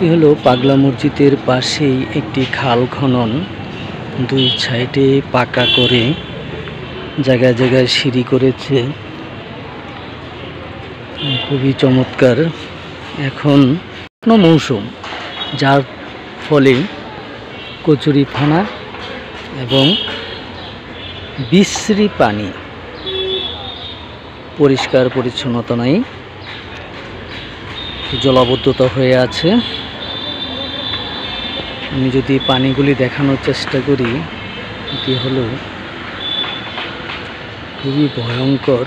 এটি হলো পাগলা মসজিদের পাশেই একটি খাল খনন। দুই সাইডে পাকা করে জায়গায় জায়গায় সিঁড়ি করেছে, খুবই চমৎকার। এখন মৌসুম, যার ফলে কচুরিপানা এবং বিশ্রী পানি, পরিষ্কার পরিচ্ছন্নতা নাই, জলাবদ্ধতা হয়ে আছে। আমি যদি পানিগুলি দেখানোর চেষ্টা করি, এটি হলো খুবই ভয়ঙ্কর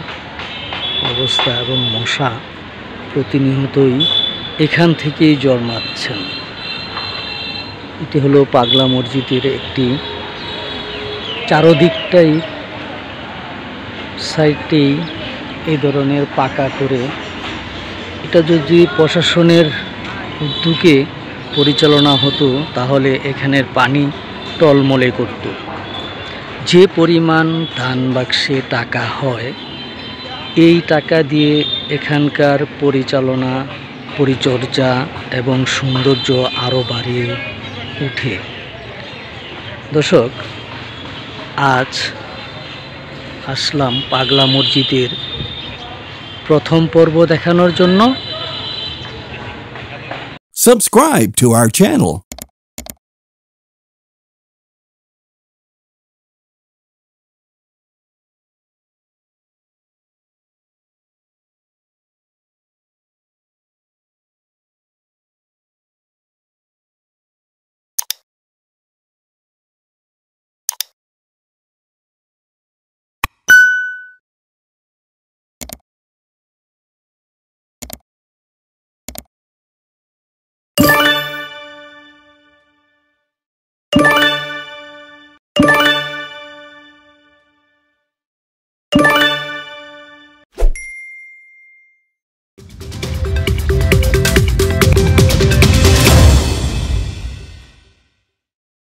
অবস্থা এবং মশা প্রতিনিয়তই এখান থেকেই জন্মাচ্ছেন। এটি হলো পাগলা মসজিদের একটি চারদিকটাই সাইডেই এই ধরনের পাকা করে, এটা যদি প্রশাসনের উদ্যোগে পরিচালনা হতো তাহলে এখানের পানি টলমলে করত। যে পরিমাণ ধান বাক্সে টাকা হয়, এই টাকা দিয়ে এখানকার পরিচালনা, পরিচর্যা এবং সৌন্দর্য আরও বাড়িয়ে ওঠে। দর্শক, আজ আসলাম পাগলা মসজিদের প্রথম পর্ব দেখানোর জন্য। Subscribe to our channel.